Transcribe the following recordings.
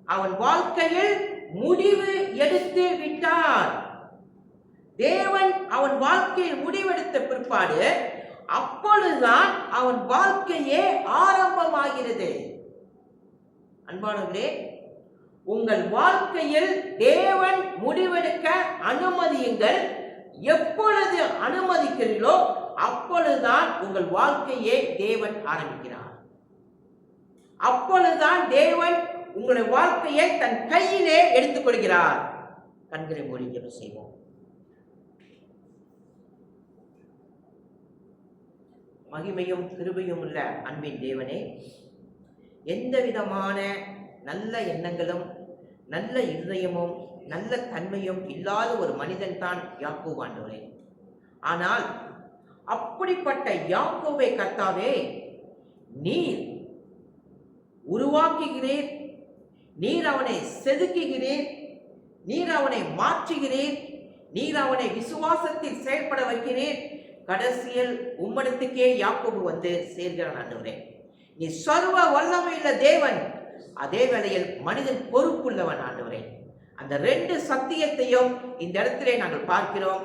அவன் வாழ்க்கையில் முடிவு எடுத்து விட்டார். தேவன் அவன் வாழ்க்கையில் முடிவெடுத்த பிற்பாடு அப்பொழுதுதான் அவன் வாழ்க்கையே ஆரம்பமாகிறது. அன்பானவர்களே, உங்கள் வாழ்க்கையில் தேவன் முடிவெடுக்க அனுமதியுங்கள். எப்பொழுது அனுமதிக்கிறீர்களோ அப்பொழுதுதான் உங்கள் வாழ்க்கையை தேவன் ஆரம்பிக்கிறார். அப்பொழுதுதான் தேவன் உங்களுடைய வாழ்க்கையை தன் கையிலே எடுத்துக்கொள்கிறார். கண்களை மூடி ஜெபம் செய்வோம். மகிமையும் கிருபையும் உள்ள அன்பின் தேவனே, எந்த விதமான நல்ல எண்ணங்களும் நல்ல இருதயமும் நல்ல தன்மையும் இல்லாத ஒரு மனிதன் தான் யாக்கோபு ஆண்டவரே. ஆனால் அப்படிப்பட்ட யாக்கோபை கர்த்தாவே நீர் உருவாக்குகிறீர், நீர் அவனை செதுக்குகிறீர், நீர் அவனை மாற்றுகிறீர், நீர் அவனை விசுவாசத்தில் செயல்பட வைக்கிறீர். கடைசியில் உம்மிடத்துக்கே யாக்கோபு வந்து சேர்கிறான் ஆண்டவரே. நீ சர்வ வல்லமையுள்ள தேவன், அதே வேளையில் மனிதன் பொறுப்புள்ளவன் ஆண்டவரே. அந்த ரெண்டு சத்தியத்தையும் இந்த இடத்திலே நாங்கள் பார்க்கிறோம்.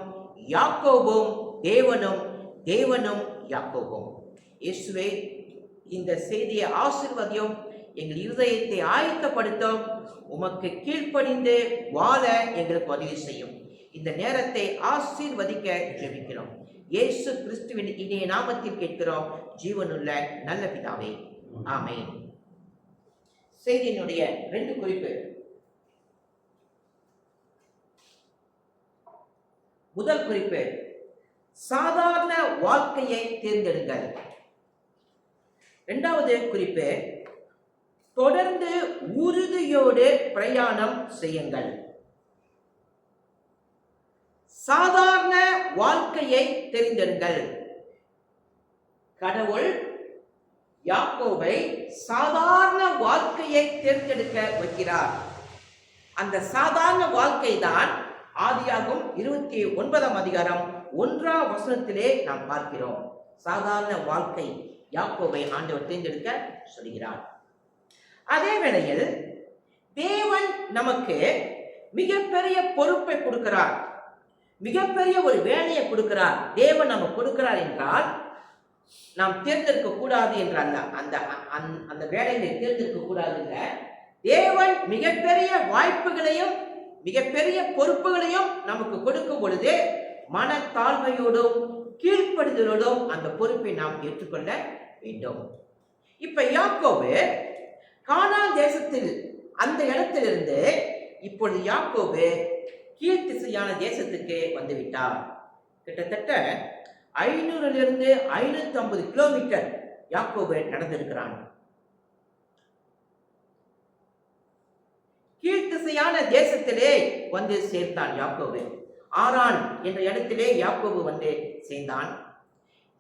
யாக்கோபும் தேவனும், தேவனும் யாக்கோபும். இயேசுவே, இந்த செய்தியை ஆசீர்வதியும், எங்கள் இருதயத்தை ஆயத்தப்படுத்தும், உமக்கு கீழ்ப்படிந்து வாழ எங்களுக்கு உதவி செய்யும். இந்த நேரத்தை ஆசீர்வதிக்க ஜெபிக்கிறோம். இயேசு கிறிஸ்துவின் இனிய நாமத்தில் கேட்கிறோம் ஜீவனுள்ள நல்ல பிதாவே, ஆமென். செய்தியினுடைய 2 குறிப்பு. முதல் குறிப்பு, சாதாரண வாழ்க்கையை தேர்ந்தெடுங்கள். இரண்டாவது குறிப்பு, தொடர்ந்து உறுதியோடு பிரயாணம் செய்யுங்கள். சாதாரண வாழ்க்கையை தெரிந்தெடுங்கள். கடவுள் யாக்கோபை சாதாரண வாழ்க்கையை தேர்ந்தெடுக்க வைக்கிறார். அந்த சாதாரண வாழ்க்கை தான் ஆதியாகமம் 29ஆம் அதிகாரம் 1ஆம் வசனத்திலே நாம் பார்க்கிறோம். சாதாரண வாழ்க்கை யாக்கோபை ஆண்டவர் தேர்ந்தெடுக்க சொல்கிறார். அதே வேளையில் தேவன் நமக்கு மிகப்பெரிய பொறுப்பை கொடுக்கிறார், மிகப்பெரிய ஒரு வேலையை கொடுக்கிறார். தேவன் நமக்கு கொடுக்கிறார் என்றால் நாம் தேர்ந்தெடுக்க கூடாது என்ற அந்த வேலையை தேர்ந்தெடுக்க கூடாது என்ற தேவன் மிகப்பெரிய வாய்ப்புகளையும் மிகப்பெரிய பொறுப்புகளையும் நமக்கு கொடுக்கும் பொழுது மனத்தாழ்மையோடும் கீழ்ப்படுதலோடும் அந்த பொறுப்பை நாம் ஏற்றுக்கொள்ள வேண்டும். இப்ப யாக்கோபு கானான் தேசத்தில் அந்த இடத்திலிருந்து இப்பொழுது யாக்கோபு கீழ்த்திசையான தேசத்துக்கு வந்துவிட்டார். கிட்டத்தட்ட 500 550 கிலோமீட்டர் யாக்கோபு நடந்திருக்கிறான். கீழ்த்திசையான தேசத்திலே வந்து சேர்ந்தான் யாக்கோபு. ஆரான் என்ற இடத்திலே யாக்கோபு வந்து சேர்ந்தான்.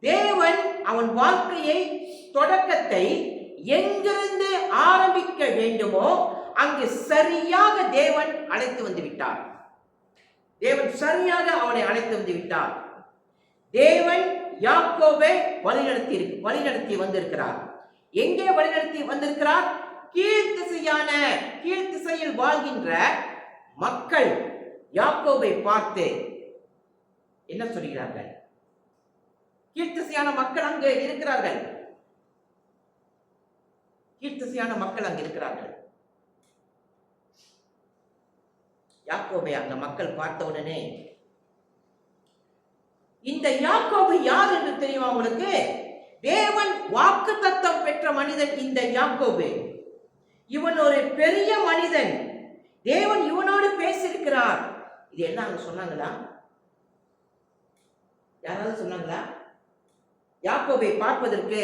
தேவன் அவன் வாழ்க்கையை தொடக்கத்தை எங்கிருந்து ஆரம்பிக்க வேண்டுமோ அங்கு சரியாக தேவன் அழைத்து வந்து விட்டார். தேவன் சரியாக அவனை அழைத்து வந்து விட்டார். தேவன் யாக்கோபை வழிநடத்தி வந்திருக்கிறார். எங்கே வழிநடத்தி வந்திருக்கிறார்? கீழ்த்திசையில் வாழ்கின்ற மக்கள் யாக்கோபை பார்த்து என்ன சொல்கிறார்கள்? கீழ்த்திசையான மக்கள் அங்கு இருக்கிறார்கள். கீழ்த்திசையான மக்கள் அங்கு இருக்கிறார்கள். யாக்கோபை அந்த மக்கள் பார்த்த உடனே, இந்த யாக்கோபு யார் என்று தெரியுமா உங்களுக்கு? தேவன் வாக்குத்தத்தம் பெற்ற மனிதன் இந்த யாக்கோபு. இவன் ஒரு பெரிய மனிதன். தேவன் இவனோடு பேசியிருக்கிறார். இது என்ன அங்க சொன்னாங்களா? யாராவது சொன்னாங்களா? யாக்கோபை பார்ப்பதற்கு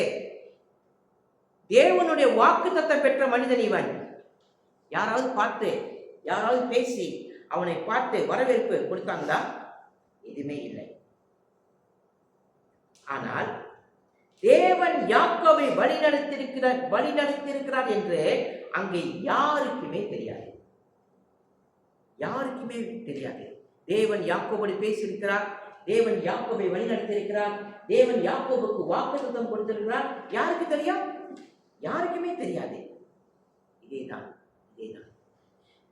தேவனுடைய வாக்குத்தத்தம் பெற்ற மனிதன் இவன். யாராவது பார்த்து, யாராவது பேசி அவனை பார்த்து வரவேற்பு கொடுத்தாங்களா? எதுவுமே இல்லை. ஆனால் தேவன் யாக்கோபை வழிநடத்தியிருக்கிறார் என்று அங்கே யாருக்குமே தெரியாது. யாருக்குமே தெரியாது. தேவன் யாக்கோபோடு பேசியிருக்கிறார், தேவன் யாக்கோபை வழிநடத்தியிருக்கிறார், தேவன் யாக்கோபுக்கு வாக்குத்தத்தம் கொடுத்திருக்கிறார். யாருக்கு தெரியும்? யாருக்குமே தெரியாது. இதேதான்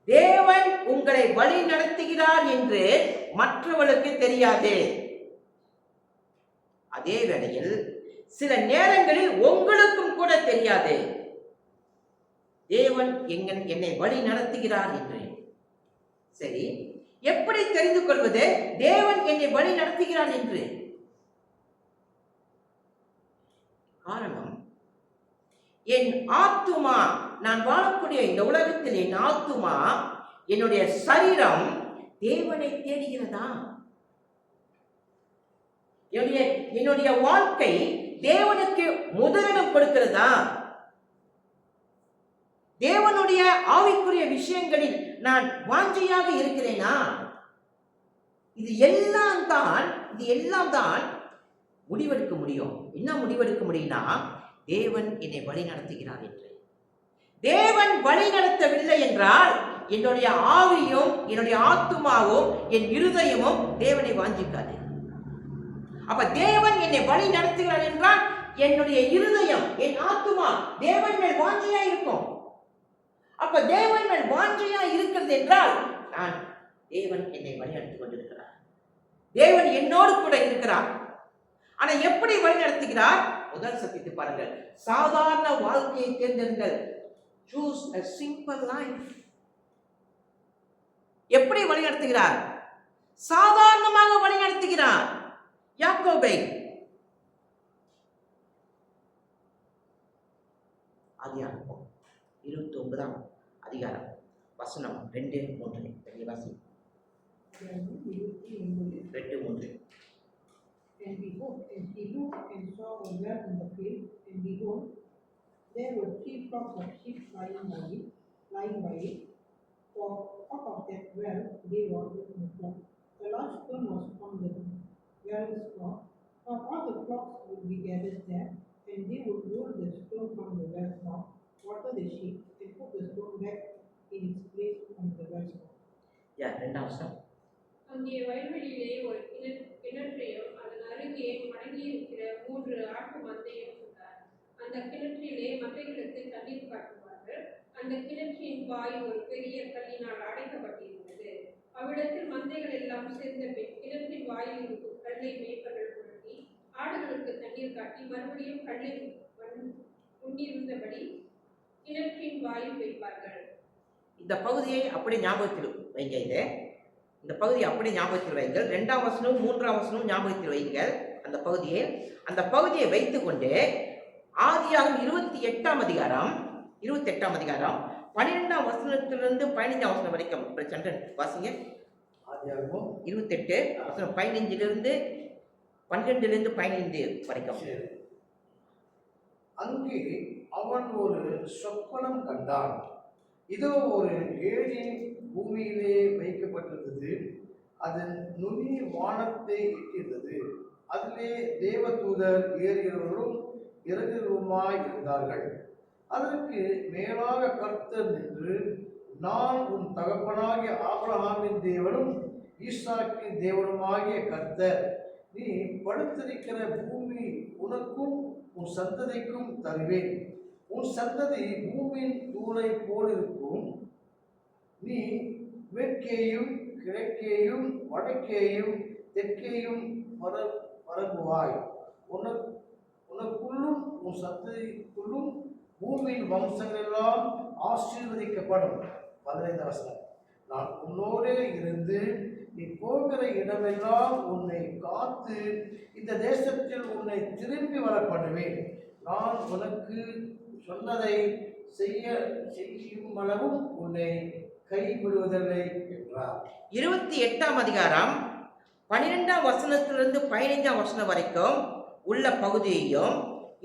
தேவன் உங்களை வழி நடத்துகிறார் என்று மற்றவர்களுக்கு தெரியாது. அதே வேளையில் சில நேரங்களில் உங்களுக்கும் கூட தெரியாது தேவன் என்னை வழி நடத்துகிறார் என்று. சரி, எப்படி தெரிந்து கொள்வது தேவன் என்னை வழி நடத்துகிறார் என்று? காரணம், என் ஆத்துமா, நான் வாழக்கூடிய இந்த உலகத்தில் என் ஆத்துமா, என்னுடைய சரீரம் தேவனை தேடுகிறதா? என்னுடைய வாழ்க்கை தேவனுக்கு முதலிடம் கொடுக்கிறதா? தேவனுடைய ஆவிக்குரிய விஷயங்களில் நான் வாஞ்சையாக இருக்கிறேனா? இது எல்லாம் தான் முடிவெடுக்க முடியும். என்ன முடிவெடுக்க முடியும்னா, தேவன் என்னை வழி நடத்துகிறார் என்று. தேவன் வழி நடத்தவில்லை என்றால் என்னுடைய ஆவியும் என்னுடைய ஆத்துமாவும் என் இருதயமும் தேவனை வாஞ்சிக்காது. அப்ப தேவன் என்னை வழி நடத்துகிறார் என்றால் என்னுடைய இருதயம், என் ஆத்துமா தேவன் மேல் வாஞ்சையா இருக்கும். அப்ப தேவன் மேல் வாஞ்சையா இருக்கிறது என்றால் தேவன் என்னை வழி நடத்தி கொண்டிருக்கிறார். தேவன் என்னோடு கூட இருக்கிறார். ஆனா எப்படி வழி நடத்துகிறார்? முதல் சத்தியத்தை பாருங்கள். சாதாரண வாழ்க்கையை தேர்ந்தெடுங்கள். Choose a simple life. எப்படி வழி நடத்துகிறார்? சாதாரணமாக வழி நடத்துகிறார். யாக்கோபை ஆதியாகமம் 29ஆம் அதிகாரம் வசனம் 2-3 வாசி. 2-3. And behold, and he looked and saw a well in the field, and behold, there were 3 flocks of sheep lying by it. For out of that well they watered in the flock. The large stone was from the well's flock. Now all the flocks would be gathered there, and they would roll the stone from the well's flock, water the sheep, and put the stone back in its place from the well's flock. அங்கே வயல்வெளியிலே ஒரு கிணற்றையும் அதன் அருகே மடங்கியிருக்கிற 3 ஆட்டு மந்தையும் சொன்னார். அந்த கிணற்றிலே மந்தைகளுக்கு தண்ணீர் காட்டுவார்கள். அந்த கிணற்றின் வாய் ஒரு பெரிய கல்லினால் அடைக்கப்பட்டிருந்தது. அவ்விடத்தில் மந்தைகள் எல்லாம் சேர்ந்த பின் கிணற்றின் வாயில் இருக்கும் கல்லை மேய்ப்பர்கள் புரட்டி ஆடுகளுக்கு தண்ணீர் காட்டி மறுபடியும் கல்லை முன்னிருந்தபடி கிணற்றின் வாயில் வைப்பார்கள். இந்த பகுதியை அப்படி ஞாபகத்தில் வைங்க. இந்த பகுதியை அப்படி ஞாபகத்தில் வைங்கள். 2ஆம் வசனம் 3ஆம் வசனம் ஞாபகத்தில் வைங்கள். அந்த பகுதியை வைத்துக்கொண்டு ஆதியாகமம் 28ஆம் அதிகாரம் 12ஆம் வசனத்திலிருந்து 15ஆம் வசனம் வரைக்கும் வாசிங்க. ஆதியாகமம் 28 வசனம் 15லிருந்து 12 வரைக்கும். அங்கே அவன் ஒரு சொப்பனம் கண்டான். இதோ ஒரு ஏணி பூமியிலே வைக்கப்பட்டிருந்தது. அதன் நுனி வானத்தை எட்டியிருந்தது. அதிலே தேவதூதர் ஏறுகிறவர்களும் இறங்குகிறவருமாய் இருந்தார்கள். அதற்கு மேலாக கர்த்தர் நின்று, நான் உன் தகப்பனாகிய ஆபிரகாமின் தேவனும் ஈசாக்கின் தேவனுமாகிய கர்த்தர், நீ படுத்திருக்கிற பூமி உனக்கும் உன் சந்ததிக்கும் தருவேன். உன் சந்ததி பூமியின் தூளை போல் இருக்கும். நீ மேற்கேயும் கிழக்கேயும் வடக்கேயும் தெற்கேயும் பரப்புவாய். உனக்குள்ளும் உன் சந்ததிக்குள்ளும் பூமியின் வம்சங்கள் எல்லாம் ஆசீர்வதிக்கப்படும். 15ஆம் வசனம். நான் உன்னோடே இருந்து நீ போகிற இடமெல்லாம் உன்னை காத்து இந்த தேசத்தில் உன்னை திரும்பி வர பண்ணுவேன். நான் உனக்கு சொன்னதை செய்யும் அளவும் உன்னை கைவிடுவதில்லை என்றார். 28ஆம் அதிகாரம் 12ஆம் வசனத்திலிருந்து 15ஆம் வசனம் வரைக்கும் உள்ள பகுதியையும்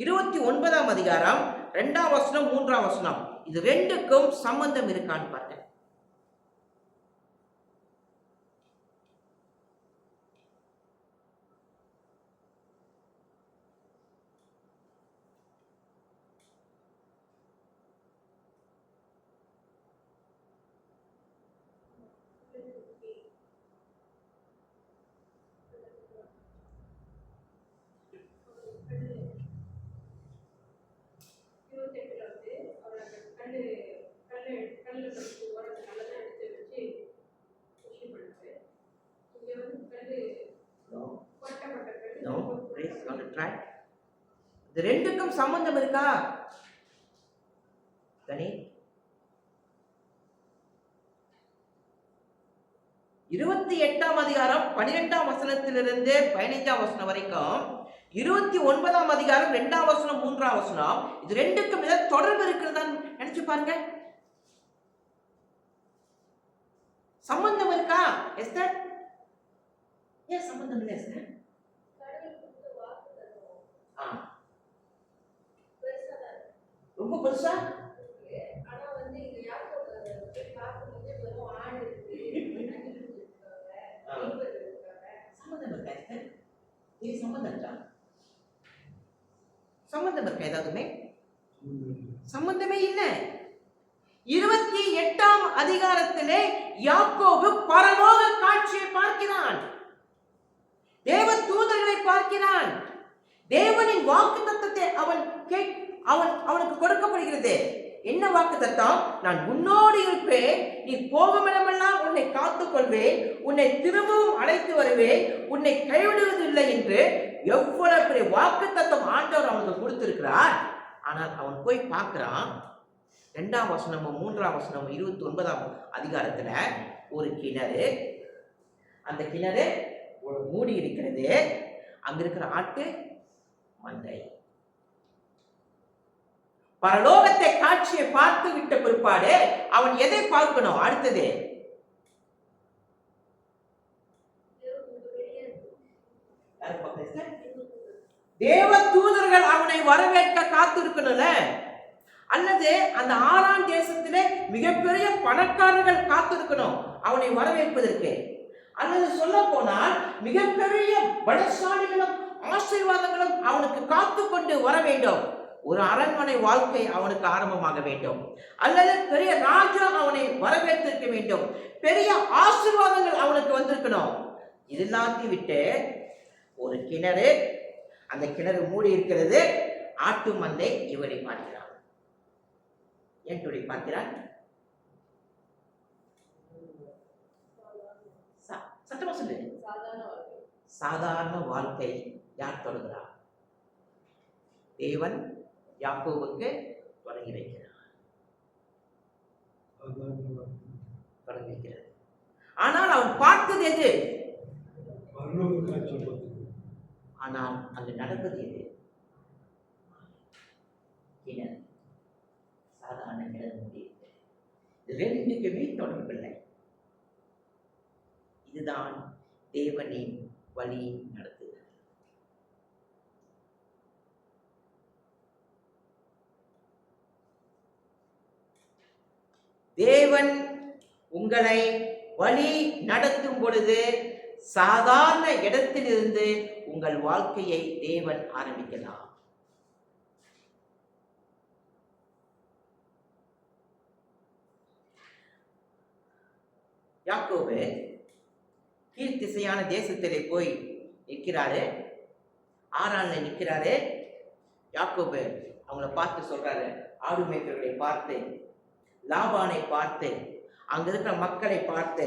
29ஆம் அதிகாரம் 2ஆம் வசனம் 3ஆம் வசனம் இது ரெண்டுக்கும் சம்பந்தம் இருக்கான்னு பாருங்க. கல்லு கல்லு கல்லு இது ரெண்டுக்கும் சம்பந்தம் இருக்கா? தனி 28ஆம் அதிகாரம் 12ஆம் வசனத்திலிருந்து 15ஆம் வசனம் வரைக்கும், 29ஆம் அதிகாரம் 2ஆம் வசனம் 3ஆம் வசனம், இது ரெண்டுக்கும் ஏதாவது தொடர்பு இருக்கிறதான்னு நினைச்சு பாருங்க. சம்பந்தம் இருக்கா எஸ்தர்? ஏன் சம்பந்தம் இல்லை எஸ்தர்? ரொம்ப பெருசா சம்பந்தம் இருக்கா எஸ்தர்? இது சம்பந்தம் இருக்கா? சம்பந்தம் இருக்கா? ஏதாவதுமே சம்பந்தமே இல்லை. 28ஆம் அதிகாரத்திலே யாக்கோபு பரலோக காட்சியை பார்க்கிறான், தேவ தூதர்களை பார்க்கிறான், தேவனின் வாக்குத்தத்தத்தை அவனுக்கு கொடுக்கப்படுகிறது. என்ன வாக்குத்தத்தம்? நான் உன்னோடு இருப்பேன், நீ போகும் இடமெல்லாம் உன்னை காத்துக் கொள்வேன், உன்னை திரும்பவும் அழைத்து வருவேன், உன்னை கைவிடுவதில்லை என்று எவ்வளவு பெரிய வாக்குத்தத்தம் ஆண்டவர் அவனுக்கு கொடுத்திருக்கிறார். ஆனால் அவன் போய் பார்க்கிறான், 2ஆம் வசனமும் 3ஆம் வசனமும் 29ஆம் அதிகாரத்துல ஒரு கிணறு, அந்த கிணறு ஒரு மூடி இருக்கிறது, அங்க இருக்கிற ஆட்டு மந்தை. பரலோகத்தை காட்சியை பார்த்து விட்ட பிற்பாடு அவன் எதை பார்க்கணும்? அடுத்தது தேவ தூதர்கள் அவனை வரவேற்க காத்திருக்கணும்ல, அல்லது அந்த ஆறாம் தேசத்திலே மிகப்பெரிய பணக்காரர்கள் காத்திருக்கணும் அவனை வரவேற்பதற்கு, அல்லது சொல்ல போனால் மிகப்பெரிய பலசாலிகளும் ஆசீர்வாதங்களும் அவனுக்கு காத்து கொண்டு வர வேண்டும். ஒரு அரண்மனை வாழ்க்கை அவனுக்கு ஆரம்பமாக வேண்டும், அல்லது பெரிய ராஜா அவனை வரவேற்றிருக்க வேண்டும், பெரிய ஆசீர்வாதங்கள் அவனுக்கு வந்திருக்கணும். இது எல்லாத்தையும் விட்டு ஒரு கிணறு, அந்த கிணறு மூடி இருக்கிறது, ஆட்டு மந்தை இவரை பார்க்கிறான். ஏன் சொல்லி பார்க்கிறான்? சத்தமா சொல்லு. சாதாரண வாழ்க்கை யார் தொடங்குறார்? தேவன் யாக்கோபுக்கு தொடங்கி வைக்கிறார், தொடங்கி வைக்கிறார். ஆனால் அவன் பார்த்தது எது? ஆனால் அங்கு நடப்பது எது? கிணறு, சாதாரண கிணறு மூடி. ரெண்டுக்குமே தொடர்பில்லை. இதுதான் தேவனின் வழி நடத்துதல். தேவன் உங்களை வழி நடத்தும் பொழுது சாதாரண இடத்திலிருந்து உங்கள் வாழ்க்கையை தேவன் ஆரம்பிக்கலாம். யாக்கோபு கீழ்த்திசையான தேசத்திலே போய் நிற்கிறாரு, ஆறான்ல நிற்கிறாரு. யாக்கோபு அவங்கள பார்த்து சொல்றாரு, ஆடு மேய்ப்பர்களை பார்த்து, லாபானை பார்த்து, அங்க இருக்கிற மக்களை பார்த்து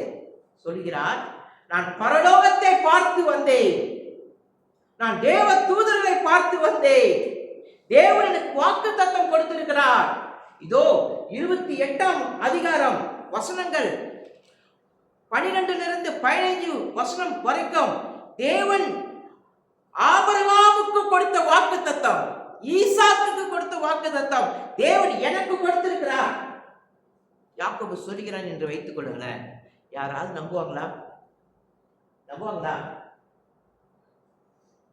சொல்கிறார், நான் பரலோகத்தை பார்த்து வந்தேன், நான் தேவ தூதர்களை பார்த்து வந்தேன், தேவன் எனக்கு வாக்குத்தத்தம் கொடுத்திருக்கிறார். இதோ 28ஆம் அதிகாரம் வசனங்கள் 12 15 வசனம் வரைக்கும் தேவன் ஆபிரகாமுக்கு கொடுத்த வாக்குத்தத்தம், ஈசாக்குக்கு கொடுத்த வாக்குத்தத்தம் தேவன் எனக்கு கொடுத்திருக்கிறார். யாக்கோபு சொல்கிறான் என்று வைத்துக் கொள்ளுங்களேன். யாராவது நம்புவாங்களா? நம்புவாங்களா?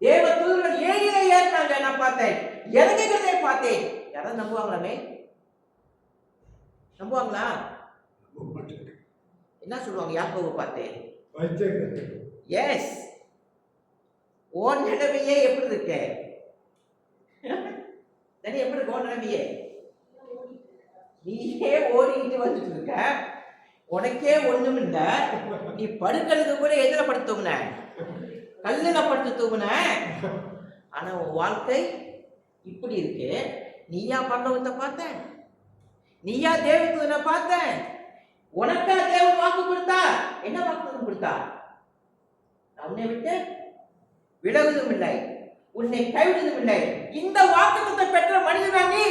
தேவ தூதர்கள் ஏழிலே ஏறினாங்க, நான் பார்த்தேன், இறங்குகிறதை பார்த்தேன். யாராவது நம்புவாங்களாமே? நம்புவாங்களா? என்ன சொல்லுவாங்க யாக்கோபு பார்த்து? எஸ், ஓன் நிலைமையே எப்படி இருக்க? எப்படி இருக்கு ஓன் நிலைமையே? நீயே ஓடிக்கிட்டு வந்துட்டு இருக்க, உனக்கே ஒண்ணும் இல்ல, நீ படுக்கிறது கூட எதிர படுத்துவன, கல்லுல படுத்து தூங்குன. ஆனா உன் வாழ்க்கை இப்படி இருக்கு. நீயா பரலோகத்தை பார்த்த? நீயா தேவதூதனை பார்த்த? உனக்கா தேவன் வாக்கு கொடுத்தா? என்ன வாக்கு கொடுத்தா? உன்னை விட்டு விலகுவதும் இல்லை, உன்னை கைவிடுவதும் இல்லை. இந்த வாக்குத்தத்தத்தை பெற்ற மனிதனா நீ.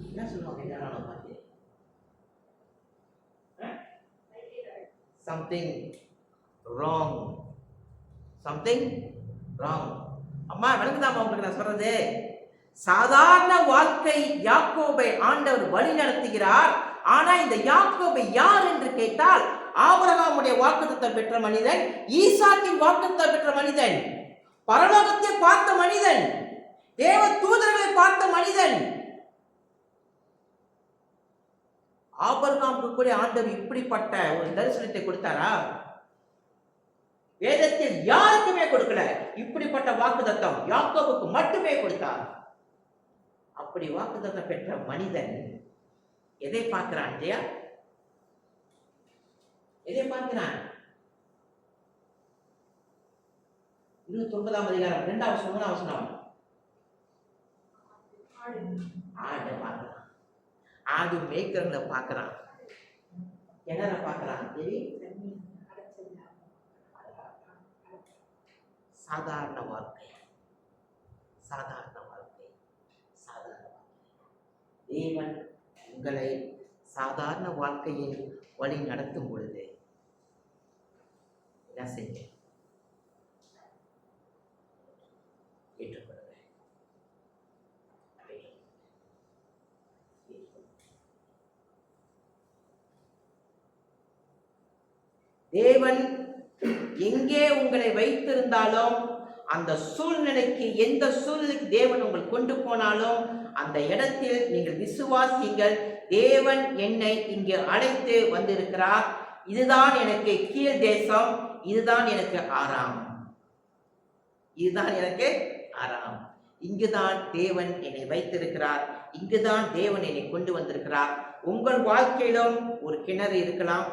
என்ன சொல்லுவாங்க எல்லாரும் பார்த்து? Something wrong. Something wrong. அம்மா விளங்குதாமா உங்களுக்கு நான் சொல்றது? சாதாரண வாழ்க்கை யாக்கோபை ஆண்டவர் வழி நடத்துகிறார். ஆனா இந்த யாக்கோபு யார் என்று கேட்டால் ஆபிரகாமுடைய வாக்குத்தத்தம் பெற்ற மனிதன், ஈசாக்கின் வாக்குத்தத்தம் பெற்ற மனிதன், பரலோகத்தை பார்த்த மனிதன், தேவ தூதர்களை பார்த்த மனிதன். ஆபிரகாமுக்கு கூட ஆண்டவர் இப்படிப்பட்ட ஒரு தரிசனத்தை கொடுத்தாரா? வேதத்தில் யாருக்குமே கொடுக்கல. இப்படிப்பட்ட வாக்குத்தத்தம் யாக்கோபுக்கு மட்டுமே கொடுத்தார். அப்படி வாக்குத்தத்தம் பெற்ற மனிதன் எதை பார்க்கிறான்? ஜெயா எதை பார்க்கிறான்? 29ஆம் அதிகாரம் 2ஆம் வசனம் 3ஆம் வசனம். ஆடு பார்க்கிறான். ஆடு மேய்க்கிறவங்களை பார்க்கிறான். கிணற பார்க்கிறான். சாதாரண வாழ்க்கை, சாதாரண வாழ்க்கை, சாதாரண வாழ்க்கை. தேவன் உங்களை சாதாரண வாழ்க்கையில் வழி நடத்தும் பொழுது என்ன செய்ய? ஏற்றுக்கொள்ளுங்க. தேவன் எங்கே உங்களை வைத்திருந்தாலும், அந்த சூழ்நிலைக்கு, எந்த சூழ்நிலைக்கு தேவன் உங்களை கொண்டு போனாலும், அந்த இடத்தில் நீங்கள் விசுவாசிங்கள். தேவன் என்னை இங்கே அழைத்து வந்திருக்கிறார். இதுதான் எனக்கு கீழ் தேசம், இதுதான் எனக்கு ஆறாம், இதுதான் எனக்கு ஆறாம். இங்குதான் தேவன் என்னை வைத்திருக்கிறார், இங்குதான் தேவன் என்னை கொண்டு வந்திருக்கிறார். உங்கள் வாழ்க்கையிலும் ஒரு கிணறு இருக்கலாம்,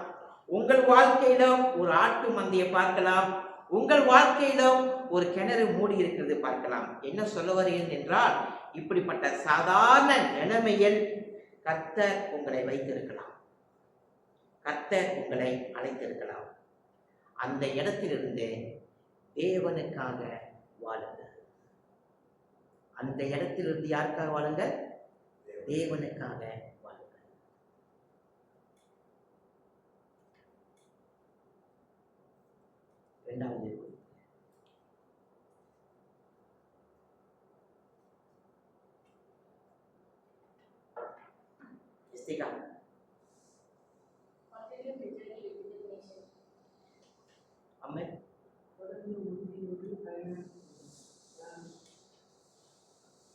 உங்கள் வாழ்க்கையிலும் ஒரு ஆட்டு மந்தையை பார்க்கலாம், உங்கள் வாழ்க்கையிலும் ஒரு கிணறு மூடி இருக்கிறது பார்க்கலாம். என்ன சொல்ல வருகிறேன் என்றால், இப்படிப்பட்ட சாதாரண நிலைமையில் கர்த்தர் உங்களை வைத்திருக்கலாம், கர்த்தர் உங்களை அழைத்திருக்கலாம். அந்த இடத்திலிருந்து தேவனுக்காக வாழுங்க. அந்த இடத்திலிருந்து யாருக்காக வாழுங்க? தேவனுக்காக வாழுங்க. இரண்டாவது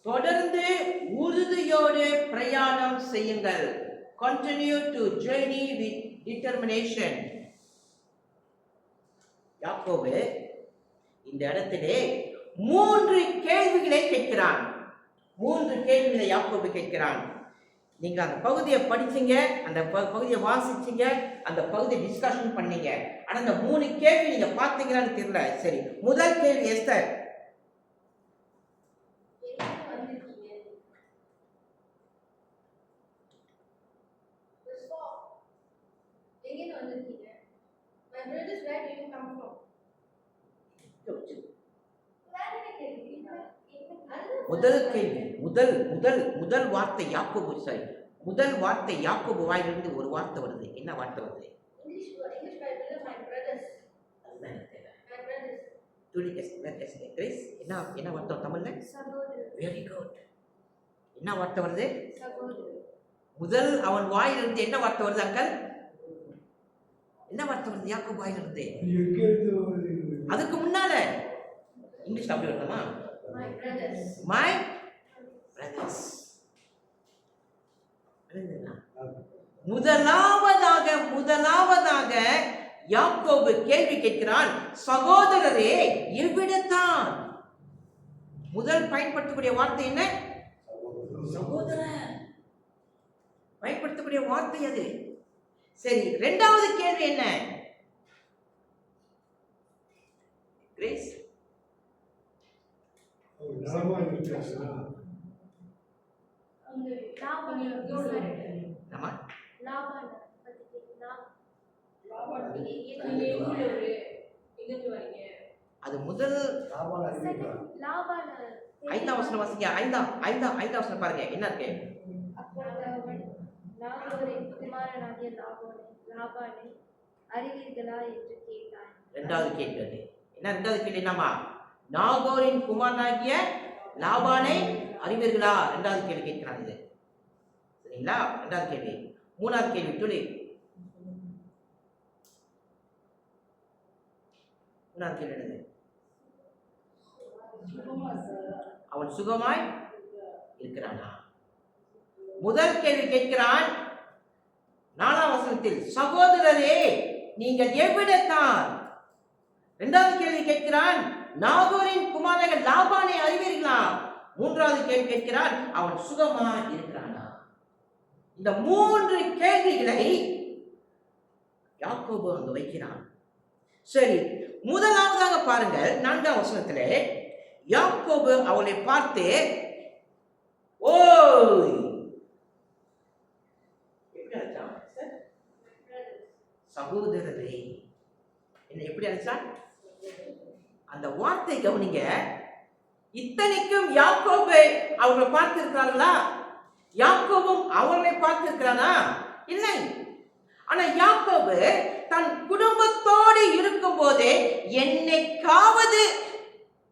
தொடர்ந்து உறுதியோடு பிரயாணம் செய்யுங்கள். Continue to journey with determination. யாக்கோபு இந்த இடத்திலே 3 கேள்விகளை கேட்கிறான். 3 கேள்விகளை யாக்கோபு கேட்கிறான். நீங்க அந்த பகுதியை படிச்சீங்க, அந்த பகுதியை வாசிச்சீங்க, அந்த பகுதியை டிஸ்கஷன் பண்ணீங்க. ஆனா அந்த 3 கேள்வி நீங்க பார்த்தீங்களான்னு தெரியல. சரி, முதல் கேள்வி எஸ்தர், முதல் கேள்வி, முதல் வார்த்தை யாக்கோபு, சரி, முதல் வார்த்தை யாக்கோபு வாயிலிருந்து ஒரு வார்த்தை வருது. என்ன வார்த்தை வருது? என்ன வார்த்தை தமிழ்ல? Very good. என்ன வார்த்தை வருது? முதல் அவன் வாயிலிருந்து என்ன வார்த்தை வருது அங்கல்? என்ன வார்த்தை வருது யாக்கோபு வாயிலிருந்து? அதுக்கு முன்னால இங்கிலீஷ் அப்படி வருமா? My brothers. முதலாவதாக யாக்கோபு கேள்வி கேட்கிறான், சகோதரரே எவ்விடத்தான்? முதல் பயன்படுத்தக்கூடிய வார்த்தை என்ன? சகோதரர். பயன்படுத்தக்கூடிய வார்த்தை அது. சரி, இரண்டாவது கேள்வி என்ன? கிரேஸ், அது முதல் லாபான் அறிவீர்களா? ஐந்தாம் வசனம் வாசிங்க. ஐந்தாம் வசனம் பாருங்க என்ன இருக்கு. அப்பொழுது அவன் நாகோரின் குமாரனாகிய லாபானை அறிவீர்களா என்று கேட்டான். இரண்டாவது கேள்வி அது என்ன? இரண்டாவது கேள்வி என்னமா? நாகோரின் குமாரனாகிய லாபானை அறிவீர்களா? இரண்டாவது கேள்வி கேட்கிறான். இது சரிங்களா? இரண்டாவது கேள்வி. மூணாவது கேள்வி சொல்லி. மூணாவது கேள்வி என்னது? அவன் சுகமாய் இருக்கிறானா? முதல் கேள்வி கேட்கிறான் 4ஆம் வசனத்தில், சகோதரரே நீங்கள் எவ்விடத்தான்? இரண்டாவது கேள்வி கேட்கிறான், நாகோரின் குமாரர்கள் லாபானை அறிவீர்களா? மூன்றாவது கேள்வி கேட்கிறான், அவன் சுகமா இருக்கிறானா? இந்த 3 கேள்விகளை யாக்கோபு அங்கு வைக்கிறான். சரி, முதலாவதாக பாருங்கள் 4ஆம் வசனத்திலே யாக்கோபு அவளை பார்த்து, ஓய், எப்படி அழைச்சான்? சகோதரரே. என்ன எப்படி அழைச்சான்? அந்த வார்த்தை கவனிங்க. இத்தனைக்கும் யாக்கோபை அவர்களை பார்த்து இருக்கிறார்களா? யாக்கோபும் அவர்களை பார்த்து இருக்கிறானா? இல்லை. ஆனா யாக்கோபு தன் குடும்பத்தோடு இருக்கும் போதே என்னைக்காவது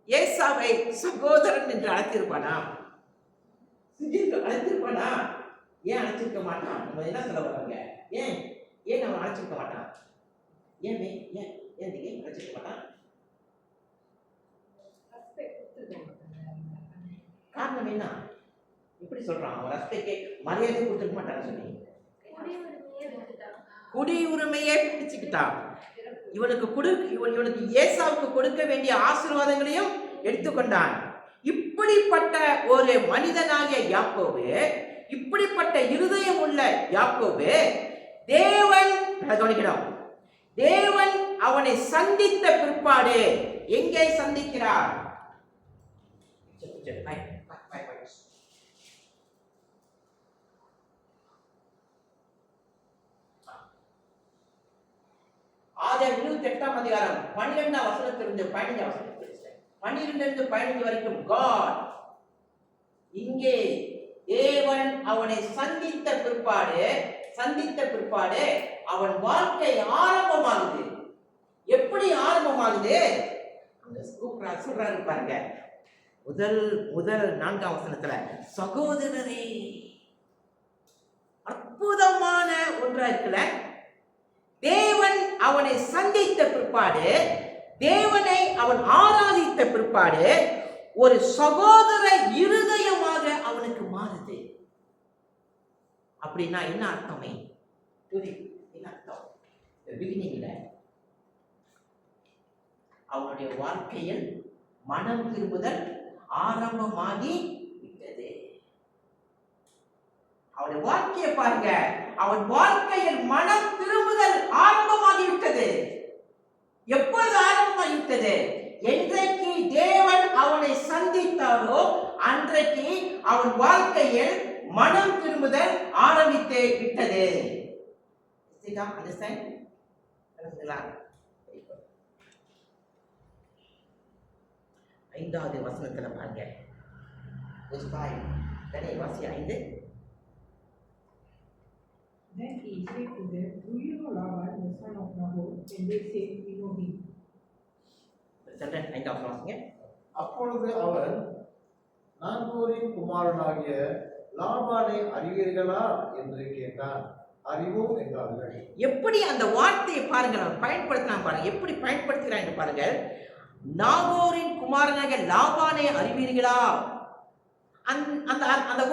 ஏசாவை சகோதரன் என்று அழைத்திருப்பானா? அழைத்திருப்பானா? ஏன் அழைச்சிருக்க மாட்டான்? நம்ம என்ன சொல்ல வராங்க? ஏன் அவன் அழைச்சிருக்க மாட்டான்? ஏன் அழைச்சிருக்க மாட்டான்? காரணம் என்ன? இப்படி சொல்றான். அவன் ரஸ்தைக்கு மரியாதை கொடுத்துக்க மாட்டான்னு சொல்லி குடியுரிமையே பிடிச்சுக்கிட்டான். இவனுக்கு ஏசாவுக்கு கொடுக்க வேண்டிய ஆசீர்வாதங்களையும் எடுத்துக்கொண்டான். இப்படிப்பட்ட ஒரு மனிதனாகிய யாக்கோபு, இப்படிப்பட்ட இருதயம் உள்ள யாக்கோபு, தேவன் அவனை சந்தித்த பிற்பாடு எங்கே சந்திக்கிறார்? ஆதியாகமம் 28ஆம் அதிகாரம் 12ஆம் வசனத்திலிருந்து 15ஆம் வசனம், 12 15 வரைக்கும் காட் இங்கே தேவன் அவனை சந்தித்த பிற்பாடு அவன் வாழ்க்கை ஆரம்பமாகுது. எப்படி ஆரம்பமாகுது? அந்த சொல்றாரு பாருங்க. முதல் 4ஆம் வசனத்துல, சகோதரரே. அற்புதமான ஒன்றா இருக்குல்ல. தேவன் அவனை சந்தித்த பிற்பாடு, தேவனை அவன் ஆராதித்த பிற்பாடு ஒரு சகோதர இருதயமாக அவனுக்கு மாறுது. அப்படின்னா என்ன அர்த்தமே? என்ன அர்த்தம்? பிகினிங்ல அவனுடைய வாழ்க்கையில் மனம் திரும்புதல் ஆரம்பமாகி விட்டது. அவனுடைய வாழ்க்கையை பாருங்க. அவன் வாழ்க்கையில் மனம் திரும்புதல் ஆரம்பமாகிவிட்டது. எப்பொழுது ஆரம்பமாகிவிட்டது? என்றைக்கு தேவன் அவனை சந்தித்தாரோ அன்றைக்கு அவன் வாழ்க்கையில் மனம் திரும்புதல் ஆரம்பித்து விட்டது. ஐந்தாவது வசனத்துல பாருங்க. வாசி 5. Then he said to them, Do you know Laban, the son of Nahor? And they said, We know him. அப்பொழுது அவன், நாகோரின் குமாரனாகிய லாபானை அறிவீர்களா என்று கேட்டான். அறிவோம் என்றார்கள். எப்படி அந்த வார்த்தையை பாருங்க, பயன்படுத்தினா பாருங்க, எப்படி பயன்படுத்துகிறாங்க பாருங்க. நாகோரின் குமாரனாகிய லாபானை அறிவீர்களா? அந்த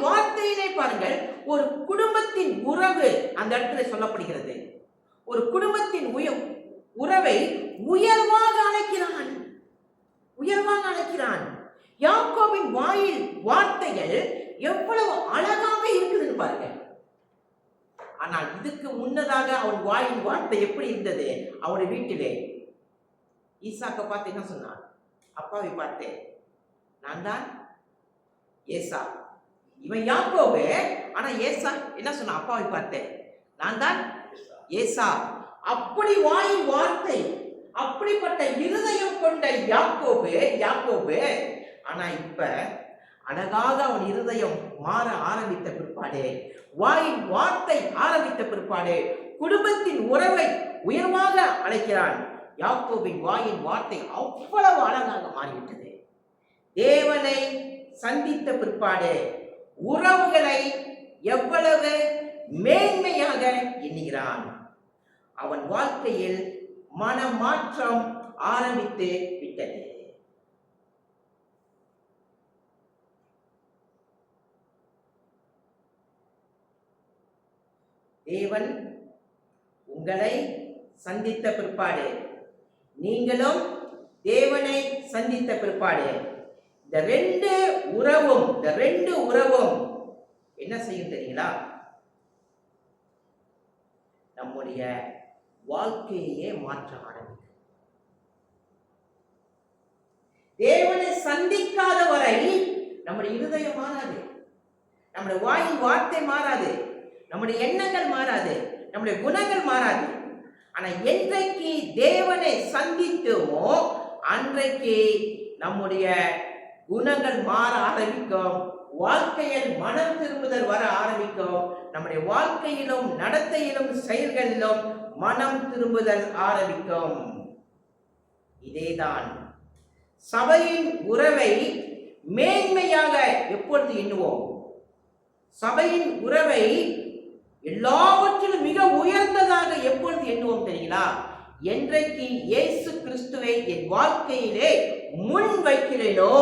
வார்த்தையிலே பாருங்கள், ஒரு குடும்பத்தின் உறவு அந்த இடத்துல சொல்லப்படுகிறது. ஒரு குடும்பத்தின் உறவை உயர்வாக அழைக்கிறான். யாக்கோபின் வாயில் வார்த்தைகள் எவ்வளவு அழகாக இருக்குதுன்னு பாருங்க. ஆனால் இதுக்கு முன்னதாக அவன் வாயின் வார்த்தை எப்படி இருந்தது? அவனுடைய வீட்டிலே ஈசாக்க பார்த்து என்ன சொன்னான்? அப்பாவை பார்த்து, நான் தான் ஏசா. இவன் யாக்கோபு. ஆனா ஏசா என்ன சொன்ன? அப்பாவை பார்த்தேன், நான் தான் ஏசா. அப்படி வாயின் வார்த்தை அப்படிப்பட்ட இருதயம் கொண்ட யாக்கோபு ஆனா இப்ப அழகாக அவன் இருதயம் மாற ஆரம்பித்த பிற்பாடு, வாயின் வார்த்தை ஆரம்பித்த பிற்பாடு, குடும்பத்தின் உறவை உயர்வாக அழைக்கிறான். யாக்கோபின் வாயின் வார்த்தை அவ்வளவு அழகாக மாறிவிட்டது. தேவனை சந்தித்த பிற்பாடு உறவுகளை எவ்வளவு மேன்மையாக எண்ணுகிறான். அவன் வாழ்க்கையில் மனமாற்றம் ஆரம்பித்து விட்டது. தேவன் உங்களை சந்தித்த பிற்பாடு, நீங்களும் தேவனை சந்தித்த பிற்பாடு, இந்த ரெண்டு உறவும் என்ன செய்யும் தெரியுங்களா? நம்முடைய வாழ்க்கையே மாற்ற ஆரம்பிக்கும். தேவனை சந்திக்காத வரை நம்முடைய இருதயம் மாறாது, நம்முடைய வாயின் வார்த்தை மாறாது, நம்முடைய எண்ணங்கள் மாறாது, நம்முடைய குணங்கள் மாறாது. ஆனா என்றைக்கு தேவனை சந்தித்தோமோ அன்றைக்கு நம்முடைய குணங்கள் மாற ஆரம்பிக்கும், வாழ்க்கையில் மனம் திரும்புதல் வர ஆரம்பிக்கும், நம்முடைய வாழ்க்கையிலும் நடத்தையிலும் செயல்களிலும் மனம் திரும்புதல் ஆரம்பிக்கும். இதேதான் சபையின் உறவை மேன்மையாக எப்பொழுது எண்ணுவோம்? சபையின் உறவை எல்லாவற்றிலும் மிக உயர்ந்ததாக எப்பொழுது எண்ணுவோம் தெரியுங்களா? என்றைக்கு இயேசு கிறிஸ்துவை என் வாழ்க்கையிலே முன் வைக்கிறேனோ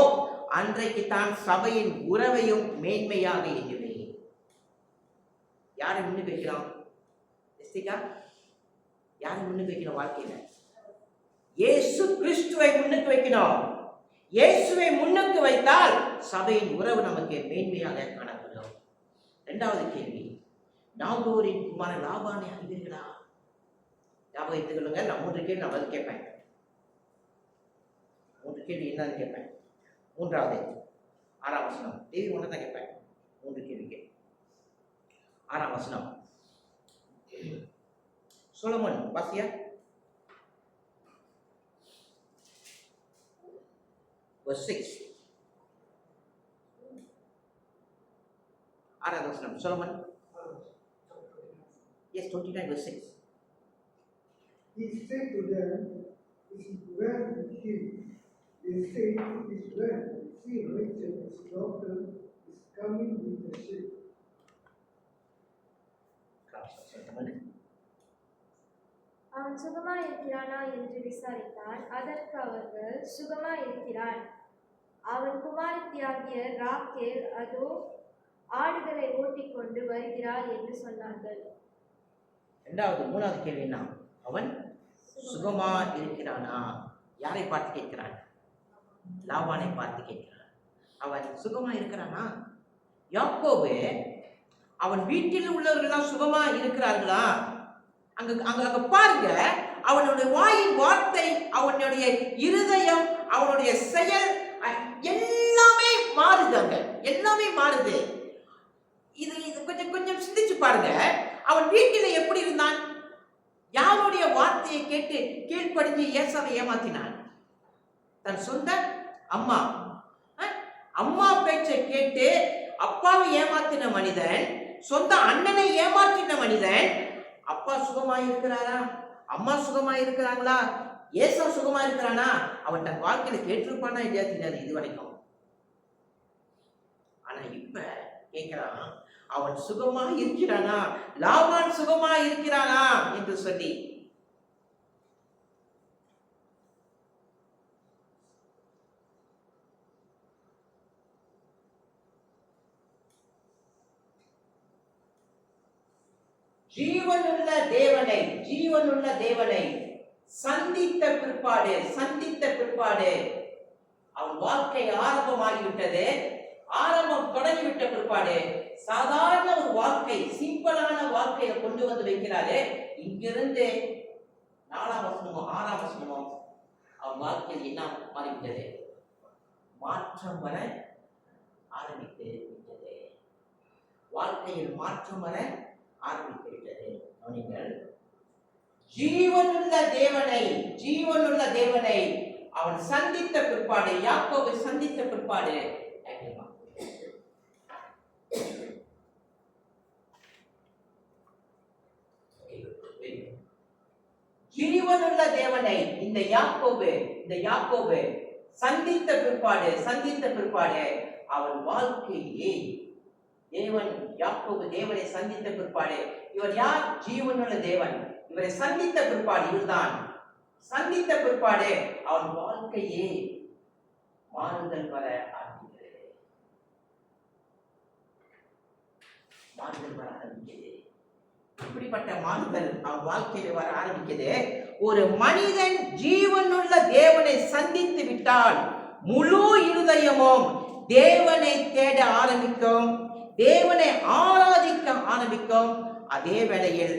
அன்றைக்கு தான் சபையின் உறவையும் மேன்மையாக எண்ணுவேன். யாரை முன்னுக்கு வைக்கிறோம்? யாரை முன்னுக்கு வைக்கிறோம்? வாழ்க்கையில இயேசு கிறிஸ்துவை முன்னுக்கு வைக்கணும். இயேசுவை முன்னுக்கு வைத்தால் சபையின் உறவு நமக்கு மேன்மையாக காணப்படும். இரண்டாவது கேள்வி, நாகோரின் குமாரன் லாபானை அறிவீர்களா? ஞாபகம் எடுத்துக் கொள்ளுங்க. நான் 3 கேள்வி நான் பதில் கேட்பேன். 3 கேள்வி என்னன்னு கேட்பேன். மூன்றாவது 6ஆம் வசனம் தேவி ஒன்று தான் கேட்பேன். 3 கேள்விக்கு 6ஆம் வசனம் சொலோமன் வாசியா. verse 6. 6ஆம் வசனம் Solomon. Yes, 29 verse 6. He said to them, "It is well with him." They said, "It is well. See, Rachel, his daughter, is coming with the sheep." அவன் சுகமா இருக்கிறானா என்று விசாரித்தான். அதற்கு அவர்கள், சுகமா இருக்கிறான். அவன் குமாரத்தியாகிய ராக்கேல் அதோ ஆடுகளை ஓட்டிக்கொண்டு வருகிறாள் என்று சொன்னார்கள். மூணாவது கேள்வி என்ன? அவன் சுகமா இருக்கிறானா? யாரை பார்த்து கேட்கிறான்? லாபானை பார்த்து கேட்கிறான். அவன் சுகமா இருக்கிறானா? யாக்கோபு அவன் வீட்டில் உள்ளவர்கள்லாம் சுகமா இருக்கிறார்களா? அங்க அங்க அங்க பாருங்க, அவனுடைய வாயின் வார்த்தை, அவனுடைய இருதயம், அவனுடைய செயல் எல்லாமே மாறுதாங்க, எல்லாமே மாறுது. இது கொஞ்சம் கொஞ்சம் சிந்திச்சு பாருங்க. அவன் வீட்டில் எப்படி இருந்தான்? யாருடைய வார்த்தையை கேட்டு கீழ்ப்படிஞ்சு ஏசாவை ஏமாத்தினான்? தன் சொந்த அம்மா பேச்சை கேட்டு அப்பாவை ஏமாத்தின மனிதன், சொந்த அண்ணனை ஏமாற்றின மனிதன். அப்பா சுகமா இருக்கிறாரா? அம்மா சுகமா இருக்கிறாங்களா? ஏசா சுகமா இருக்கிறானா? அவன் தன் வாழ்க்கையில கேட்டிருப்பானா இல்லையா தெரியாது இது வரைக்கும். ஆனா இப்ப கேட்கிறான், அவன் சுகமா இருக்கிறானா? லாபான் சுகமா இருக்கிறானா என்று சொல்லி. ஜீவனுள்ள தேவனை சந்தித்த பிற்பாடு அவன் வாழ்க்கை ஆரம்பமாகிவிட்டது. ஆரம்பம் தொடங்கிவிட்ட பிற்பாடு சாதாரண ஒரு வாழ்க்கை, சிம்பிளான வாழ்க்கையை கொண்டு வந்து வைக்கிறாரு. இங்கிருந்து 4ஆம் வசனமோ 6ஆம் வசனமோ அவன் வாழ்க்கையில் என்ன மாறிவிட்டது? மாற்றம் வர ஆரம்பித்து விட்டது. வாழ்க்கையில் மாற்றம் வர ஆரம்பித்து விட்டது. நீங்கள் ஜீவனுள்ள தேவனை அவன் சந்தித்த பிற்பாடு, யாக்கோபை சந்தித்த பிற்பாடு, ஜீவனுள்ள தேவனை இந்த யாக்கோபு சந்தித்த பிற்பாடு அவன் வாழ்க்கையே யாக்கோபு தேவனை சந்தித்த பிற்பாடு, இவர் யார்? ஜீவனுள்ள தேவன். இவரை சந்தித்த பிற்பாடு, இவர்தான் சந்தித்த பிற்பாடு அவன் வாழ்க்கையே மாறுதல் வர ஆரம்பிக்கிறது. இப்படிப்பட்ட மாறுதல் அவன் வாழ்க்கையில வர ஆரம்பிக்கிறது. ஒரு மனிதன் ஜீவனுள்ள தேவனை சந்தித்து விட்டால் முழு இருதயமும் தேவனை தேட ஆரம்பிக்கும், தேவனை ஆராதிக்க ஆரம்பிக்கும். அதே வேளையில்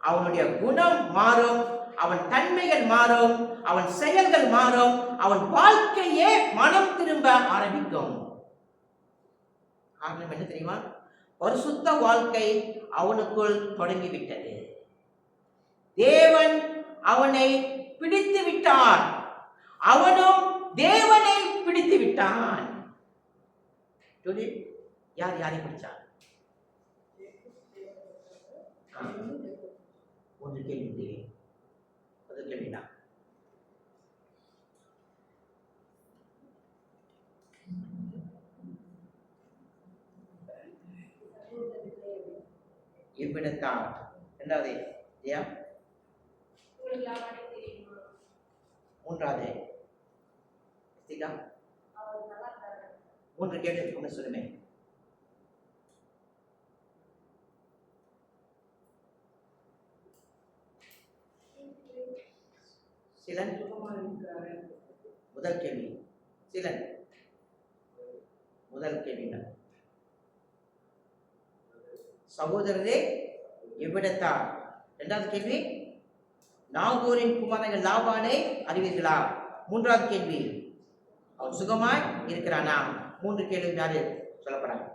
அவனுடைய குணம் மாறும், அவன் தன்மைகள் மாறும், அவன் செயல்கள் மாறும், அவன் வாழ்க்கையே மனம் திரும்ப ஆரம்பிக்கும். காரணம் என்ன தெரியுமா? பரிசுத்த வாழ்க்கை அவனுக்குள் தொடங்கிவிட்டது. தேவன் அவனை பிடித்து விட்டார், அவனும் தேவனை பிடித்து விட்டான். யார் யாரை பிடிச்சார்? ஒன்று கேள்வி, அது கேள்விதான். இவ்விடத்தான் இரண்டாவது மூன்றாவது மூன்று கேள்வி ஒன்று சொல்லுமே. சிலன் முதல் கேள்வி, சிலன் முதல் கேள்வி. சகோதரரே எவ்விடத்தார்? இரண்டாவது கேள்வி, நாகோரின் குமாரர்கள் லாபானை அறிவீர்களா? மூன்றாவது கேள்வி, அவன் சுகமாய் இருக்கிறானா? மூன்று கேள்வி யாரு சொல்லப்படாங்க?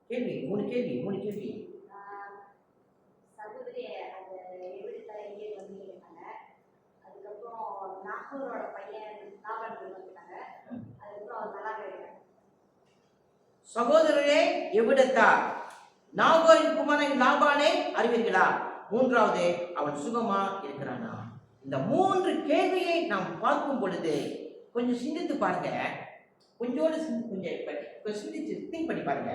கேள்வி மூணு கேள்வி. சகோதரி அந்த எவிடத்தார் எங்கே வந்துருக்காங்க, அதுக்கப்புறம் நாகூரோட பையன் லாபான் வந்துட்டாங்க, அதுக்கப்புறம் அவர் நல்லா இருக்காங்க. சகோதரரே எவ்விடத்தார்? நாகோரின் குமாரன் லாபானை அறிவீர்களா? மூன்றாவது, அவன் சுகமா இருக்கிறானா? இந்த மூன்று கேள்வியை நாம் பார்க்கும் பொழுது கொஞ்சம் சிந்தித்து பாருங்க, கொஞ்சம் சிந்திச்சு திங்க் பண்ணி பாருங்க.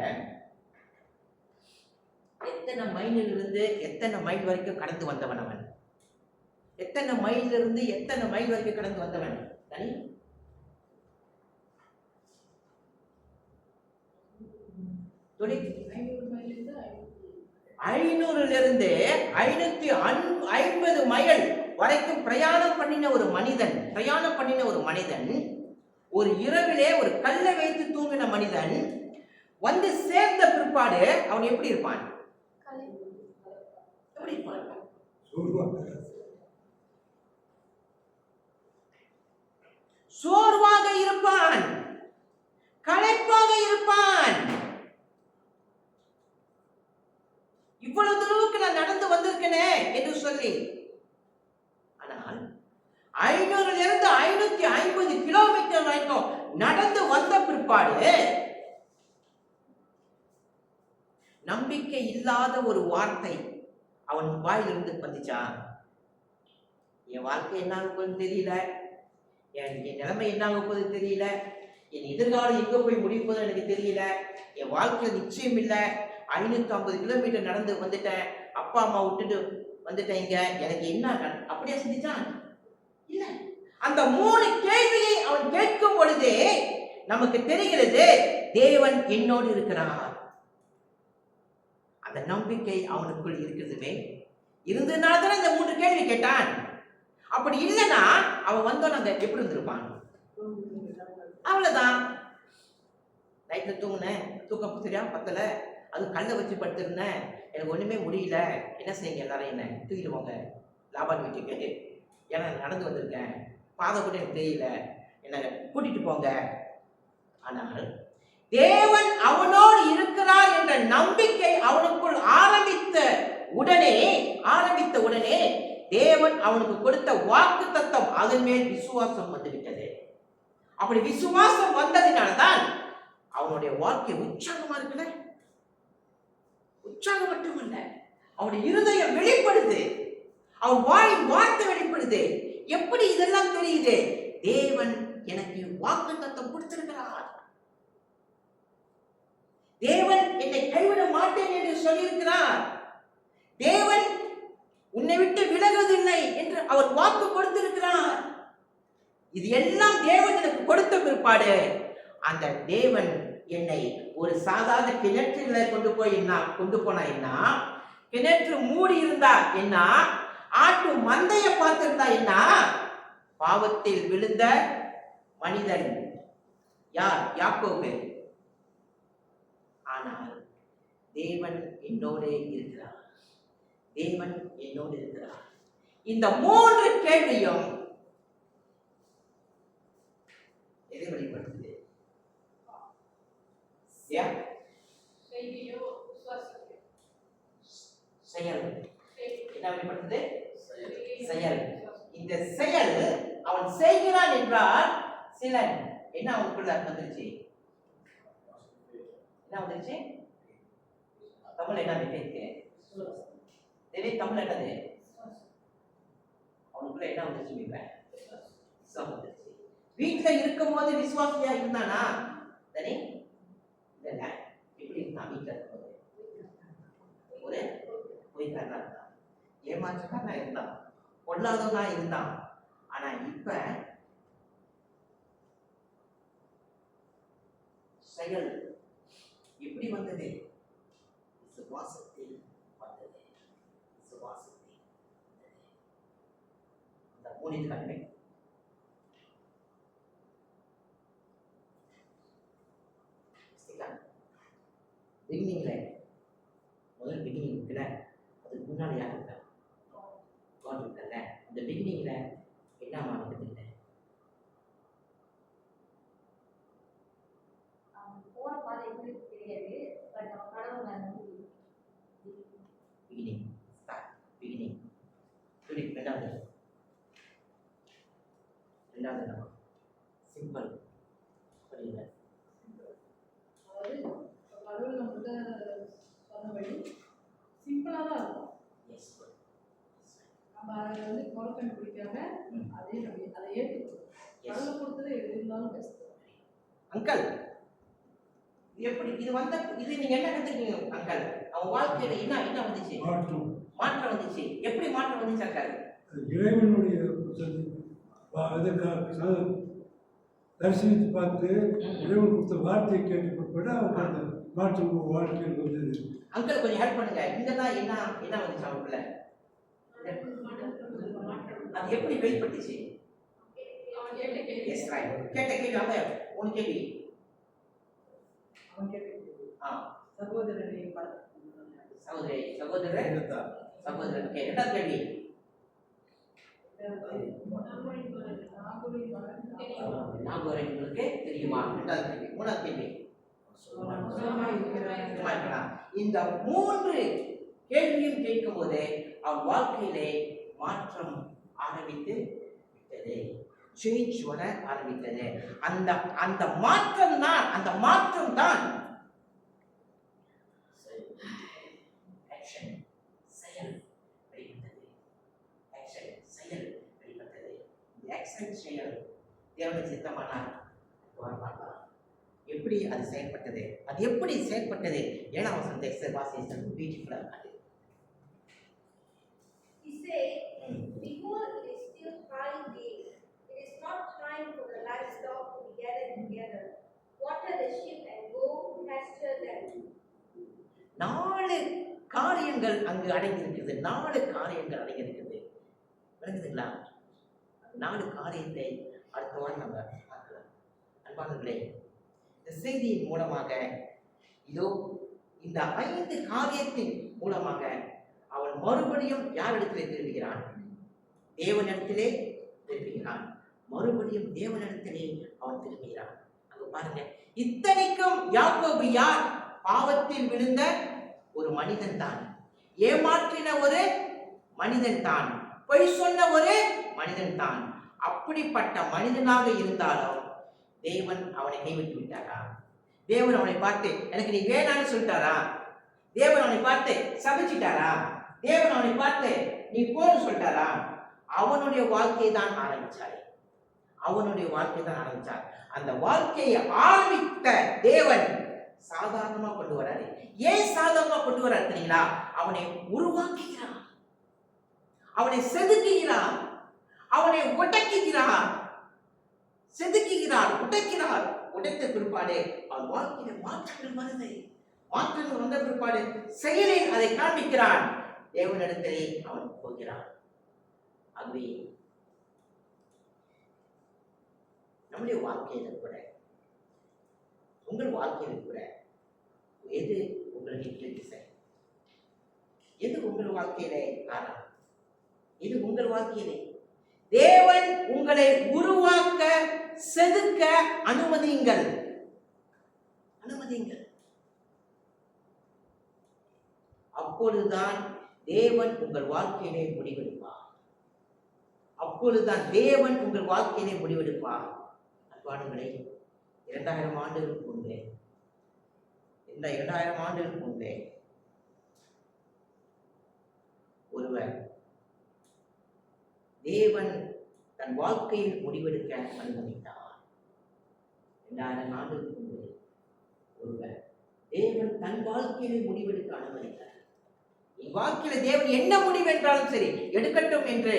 எத்தனை மைலிலிருந்து எத்தனை மைல் வரைக்கும் கடந்து வந்தவன் அவன்? எத்தனை மைலிலிருந்து எத்தனை மைல் வரைக்கும் கடந்து வந்தவன்? 500 550 மைல் வரைக்கும் பிரயாணம் பண்ணின ஒரு மனிதன், ஒரு இரவிலே ஒரு கல்லை வைத்து தூங்கின மனிதன் வந்து சேர்ந்த பிற்பாடு அவன் எப்படி இருப்பான்? சோர்வாக இருப்பான், களைப்பாக இருப்பான். இவ்வளவு தூரத்துக்கு நான் நடந்து வந்திருக்கேனே என்று சொல்லி. ஆனால் 500 550 கிலோமீட்டர் வரைக்கும் நடந்து வந்த பிற்பாடு நம்பிக்கை இல்லாத ஒரு வார்த்தை அவன் வாயிலிருந்து வந்துச்சான். என் வாழ்க்கை என்ன ஆக போகுதுன்னு தெரியல, என் நிலைமை என்ன ஆக போகுது தெரியல, என் எதிர்காலம் எங்க போய் முடிப்பது எனக்கு தெரியல, என் வாழ்க்கையில் நிச்சயம் இல்லை, 550 கிலோமீட்டர் நடந்து வந்துட்டேன், அப்பா அம்மா விட்டுட்டு வந்துட்டேன், இங்க எனக்கு என்ன அப்படியே சிந்திச்சான்? இல்ல. அந்த 3 கேள்வியை அவன் கேட்கும் பொழுதே நமக்கு தெரிகிறது தேவன் என்னோடு இருக்கிறார். அந்த நம்பிக்கை அவனுக்குள் இருக்கிறதுவே இருந்ததுனால தானே இந்த 3 கேள்வி கேட்டான். அப்படி இல்லைன்னா அவன் வந்தோம் நாங்க எப்படி இருந்திருப்பான்? அவ்வளவுதான். நைட்ல தூக்கம் சரியா பத்தல, அது கல்லை வச்சு படுத்திருந்தேன், எனக்கு ஒண்ணுமே முடியல, என்ன செய்யுங்க எல்லாரும், என்ன தூக்கிட்டு போங்க லாபான் வீட்டுக்கு, ஏன்னா நடந்து வந்திருக்கேன், பாதை கூட எனக்கு தெரியல, என்ன கூட்டிட்டு போங்க. ஆனால் தேவன் அவனோடு இருக்கிறார் என்ற நம்பிக்கை அவனுக்குள் ஆரம்பித்த உடனே தேவன் அவனுக்கு கொடுத்த வாக்குத்தத்தம் அதன் மேல் விசுவாசம் வந்துவிட்டது. அப்படி விசுவாசம் வந்ததினால்தான் அவனுடைய வாழ்க்கை உற்சாகமா இருக்குல்ல. உற்சாகம் மட்டுமல்ல, அவனுடைய இருதயம் வெளிப்படுது, அவன் வாயின் வார்த்தை வெளிப்படுது. எப்படி இதெல்லாம் தெரியுது? தேவன் எனக்கு வாக்குத்தத்தம் கொடுத்திருக்கிறார், தேவன் என்னை கைவிட மாட்டேன் என்று சொல்லியிருக்கிறார், தேவன் உன்னை விட்டு விலகுவதில்லை என்று அவர் வாக்கு கொடுத்திருக்கிறார். இது எல்லாம் தேவன் எனக்கு கொடுத்த பிற்பாடு அந்த தேவன் என்னை ஒரு சாதாரண கிணற்றில கொண்டு போனா என்ன, கிணற்று மூடி இருந்தா என்ன, ஆட்டு மந்தைய பார்த்திருந்தா என்ன, பாவத்தில் விழுந்த மனிதன் யார்? யாக்கோபு. ஆனால் தேவன் என்னோடு இருக்கிறார், தேவன் என்னோடு இருக்கிறார். இந்த 3 கேள்வியும் எதை வெளிப்படுத்துது? செயல். என்ன வெளிப்படுத்துது? செயல். இந்த செயல் அவன் செய்கிறான் என்றால் சில என்ன அவனுக்குள்ள வந்துருச்சு? என்ன வந்துருச்சு? தமிழ் என்ன விட்டு தமிழ் என்னது? அவனுக்குள்ள என்ன வந்துருச்சு? வீட்டுல இருக்கும் போது விசுவாசியா இருந்தானா? சரி, இல்ல எப்படி இருந்தான்? வீட்டுல இருக்கும்போது ஒரு பொய்க்காரனா இருந்தான், ஏமாற்றக்காரனா இருந்தான், பொல்லாதவனா இருந்தான். ஆனா இப்ப செயல் எப்படி வந்தது? விசுவாசத்தில் வந்தது. விசுவாசத்தில் வந்தது. அந்த 3 தன்மை. பிகினிங்ல முதல் பிகினிங் இருக்குல்ல, அதுக்கு முன்னாடி யார் இருக்கா? காட் இருக்கல்ல. இந்த பிகினிங்ல என்ன மாறுது? போன பாதை எப்படி தெரியாது, பட் அவன் கடவுள் மேல பிகினிங் ஸ்டார்ட். பிகினிங் ரெண்டாவது சிம்பிள். புரியல? அதாவது கடவுள் நம்மகிட்ட சொன்னபடி சிம்பிளா தான் இருக்கும். எஸ், நம்ம அதை வந்து குறை கண்டுபிடிக்காம அதை ஏற்றுக்கணும். கடவுளை பொறுத்தது எது இருந்தாலும் பெஸ்ட். அங்கிள், இது எப்படி இது வந்த இது நீங்க என்ன கத்துக்கீங்க அங்கிள்? அவன் வாழ்க்கையில என்ன வந்துச்சு? மாற்றம் வந்துச்சு. எப்படி மாற்றம் வந்துச்சு அங்கிள்? இறைவனுடைய தரிசனத்தை பார்த்து இறைவன் கொடுத்த வார்த்தையை கேட்டு பிற்பாடு அவங்க அந்த மாற்றம் வாழ்க்கையில் வந்தது. அங்கிள் கொஞ்சம் ஹெல்ப் பண்ணுங்க. இங்கதான் என்ன வந்துச்சு அவனுக்குள்ள? அது எப்படி வெளிப்பட்டுச்சு? S right. கேட்ட கேள்வி அவன் உன் கேள்வி. அவன் கேட்ட சகோதரரை சகோதரர். ஓகே, ரெண்டாவது கேள்வி. நாகோரங்களுக்கு தெரியுமா? ரெண்டாவது கேள்வி. மூணாவது கேள்வி. இந்த 3 கேள்வியும் கேட்கும் போது அவன் வாழ்க்கையிலே மாற்றம் ஆரம்பித்து விட்டது. சேஞ்ச் வர ஆரம்பித்தது. அந்த மாற்றம் தான் செயல் வெளிப்பட்டது. செயல் வெளிப்பட்டது. செயல் தேவனுடைய சித்தமானார் பார்க்கலாம். எப்படி அது செயல்பட்டது? அது எப்படி செயல்பட்டது? 7ஆம் வசனத்தை வாசித்து பியூட்டிஃபுல்லா இருக்காது. He said, behold, it is still 5 days. It is not time for the livestock to be gathered together. Water the sheep and go pasture them. 4 காரியங்கள் அங்கு அடங்கியிருக்கிறது. 4 காரியங்கள் அடங்கியிருக்கிறது. விளங்குதுங்களா? 4 காரியத்தை அடுத்த வாரம் நம்ம பார்க்கலாம். அன்பானவர்களே, இந்த செய்தியின் மூலமாக இதோ இந்த 5 காரியத்தின் மூலமாக அவன் மறுபடியும் யாரிடத்திலே திரும்புகிறான்? தேவனிடத்திலே திரும்புகிறான். மறுபடியும் தேவனிடத்திலே அவன் திரும்புகிறான். அங்க பாருங்க, இத்தனைக்கும் யாக்கோபு யார்? பாவத்தில் விழுந்த ஒரு மனிதன் தான், ஏமாற்றின ஒரு மனிதன் தான், பொய் சொன்ன ஒரு மனிதன் தான். அப்படிப்பட்ட மனிதனாக இருந்தாலும் தேவன் அவனை கைவிட்டு விட்டாரா? தேவன் அவனை பார்த்து எனக்கு நீ வேணான்னு சொல்லிட்டாரா? தேவன் அவனை பார்த்து சபிச்சிட்டாரா? தேவன் அவனை பார்த்து நீ போன்னு சொல்லிட்டாரா? அவனுடைய வாழ்க்கையை தான் ஆரம்பிச்சார். அவனுடைய வாழ்க்கையை தான் ஆரம்பிச்சார். அந்த வாழ்க்கையை ஆரம்பித்த தேவன் சாதாரணமா கொண்டு வராரு. ஏன் சாதாரணமா கொண்டு வராரு தெரியுங்களா? அவனை உருவாக்குகிறார், அவனை செதுக்குகிறார், அவனை உடைக்குகிறார், செதுக்குகிறார், உடைக்கிறார். உடைத்த பிற்பாடு அவன் வாழ்க்கையில மாற்றங்கள் வருது. மாற்றங்கள் வந்த பிற்பாடு செயலில் அதை காண்பிக்கிறான். தேவனிடத்திலே அவன் போகிறான். ஆகவே நம்முடைய வாழ்க்கையில கூட, உங்கள் வாழ்க்கையில கூட எது உங்களுக்கு திசை? எது உங்கள் வாழ்க்கையிலே காரணம்? இது உங்கள் வாழ்க்கையிலே தேவன் உங்களை உருவாக்க, செதுக்க அனுமதியுங்கள். அனுமதியுங்கள். அப்பொழுதுதான் தேவன் உங்கள் வாழ்க்கையிலே முடிவெடுப்பார். அப்பொழுதுதான் தேவன் உங்கள் வாழ்க்கையிலே முடிவெடுப்பார். அன்பானவர்களே, 2000 ஆண்டுகளுக்கு முன்பே, இந்த 2000 ஆண்டுகளுக்கு முன்பே ஒருவர் தேவன் தன் வாழ்க்கையில் முடிவெடுக்க அனுமதித்தார். 2000 ஆண்டுகளுக்கு முன்பே ஒருவர் தேவன் தன் வாழ்க்கையிலே முடிவெடுக்க அனுமதித்தார். என் வாழ்க்கையில தேவன் என்ன முடிவு என்றாலும் சரி எடுக்கட்டும் என்று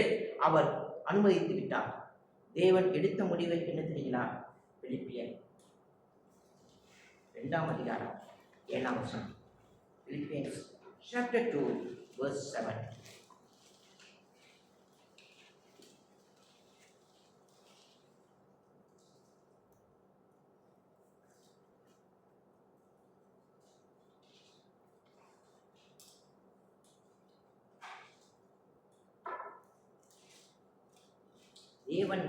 அவர் அனுமதித்து விட்டார். தேவன் எடுத்த முடிவை என்ன தெரியுங்களா? பிலிப்பியர் 2ஆம் அதிகாரம் 7ஆம் வசனம். Philippians chapter 2 verse 7. தேவன்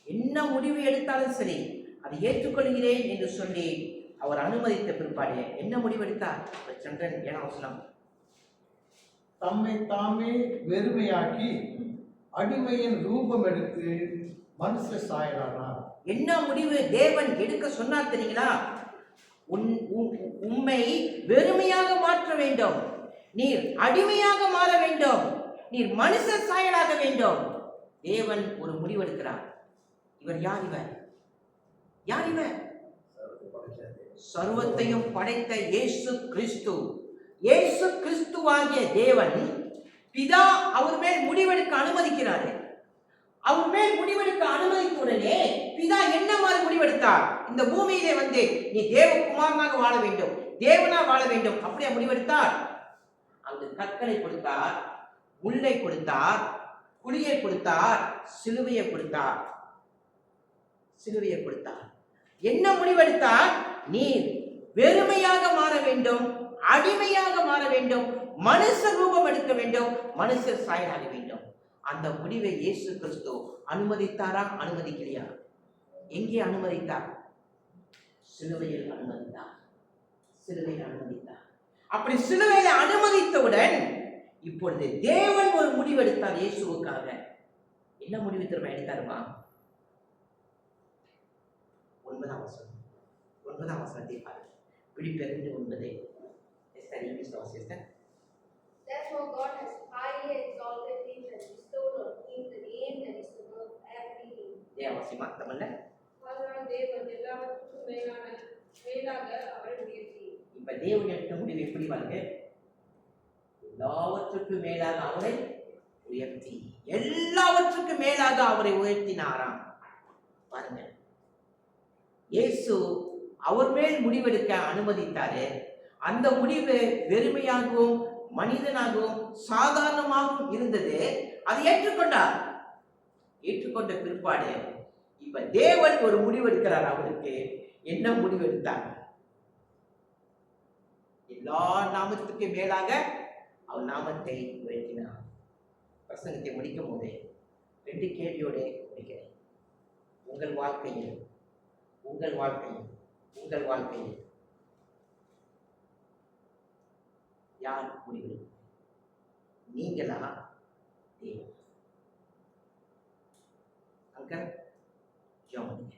என்ன முடிவு எடுத்தாலும் சரி அதை ஏற்றுக்கொள்கிறேன் என்று சொல்லி அவர் அனுமதித்த பிற்பாடு என்ன முடிவு எடுத்தார்? சந்திரன் 7ஆம் வசனம். தம்மை தாமே வெறுமையாக்கி அடிமையின் ரூபம் எடுத்து மனுஷ சாயலானார். என்ன முடிவு தேவன் எடுக்க சொன்னார் தெரியுங்களா? உம்மை வெறுமையாக மாற்ற வேண்டும், நீர் அடிமையாக மாற வேண்டும், நீர் மனுஷ சாயலாக வேண்டும். தேவன் ஒரு முடிவெடுக்கிறார். இவர் யார்? இவர் யார்? இவர் சர்வத்தையும் படைத்த இயேசு கிறிஸ்து. இயேசு கிறிஸ்துவாகிய தேவன் பிதா அவர் மேல் முடிவெடுக்க அனுமதிக்கிறார். அவர் மேல் முடிவெடுக்க அனுமதித்த உடனே பிதா என்ன மாதிரி முடிவெடுத்தார்? இந்த பூமியிலே வந்து நீ தேவகுமாரனாக வாழ வேண்டும், தேவனா வாழ வேண்டும். அப்படியே முடிவெடுத்தார். அங்கு கற்களை கொடுத்தார், முல்லை கொடுத்தார், குழியை கொடுத்தார், சிலுவையை கொடுத்தார். சிலுவையை கொடுத்தார். என்ன முடிவெடுத்தார்? நீ வெறுமையாக மாற வேண்டும், அடிமையாக மாற வேண்டும், மனுஷ ரூபம் எடுக்க வேண்டும், மனுஷர் சாயலாக வேண்டும். அந்த முடிவை இயேசு கிறிஸ்து அனுமதித்தாரா? அனுமதிக்கலையா? எங்கே அனுமதித்தார்? சிலுவையில் அனுமதித்தார். சிலுவையில் அனுமதித்தார். அப்படி சிலுவையில் அனுமதித்தவுடன் இப்பொழுது தேவன் ஒரு முடிவெடுத்தார் இயேசுவுக்காக. என்ன முடிவு திரும்ப எடுத்தாருமா? 9ஆம் வசனம். 9ஆம் வசனத்தை பாருங்க. பிலிப்பியர் 2:9. எஸ்தர் இங்கிலீஷ் வாசிங்க. Therefore God has highly exalted him and bestowed on him the name that is above every name. தேவசிமா தமிழ்ல. அதனால் தேவன் எல்லாவற்றுக்கும் மேலாக அவரை உயர்த்தி. இப்ப தேவன் எடுத்த முடிவு எப்படி பாருங்க? எல்லாவற்றுக்கும் மேலாக அவரை உயர்த்தி, எல்லாவற்றுக்கும் மேலாக அவரை உயர்த்தினாராம். பாருங்க, இயேசு அவர் மேல் முடிவெடுக்க அனுமதித்தாரு. அந்த முடிவு வெறுமையாகவும் மனிதனாகவும் சாதாரணமாகவும் இருந்தது. அதை ஏற்றுக்கொண்டார். ஏற்றுக்கொண்ட பிற்பாடு இப்ப தேவன் ஒரு முடிவெடுக்கிறார். அவருக்கு என்ன முடிவெடுத்தார்? எல்லா நாமத்துக்கு மேலாக அவர் நாமத்தை உயர்த்தினார். பிரசங்கத்தை முடிக்கும் போது 2 கேள்வியோட முடிக்கிறேன். உங்கள் வாழ்க்கையில் யார் முடிவு? நீங்களா தேவன்? அங்க ஜெபம் பண்ணுங்க.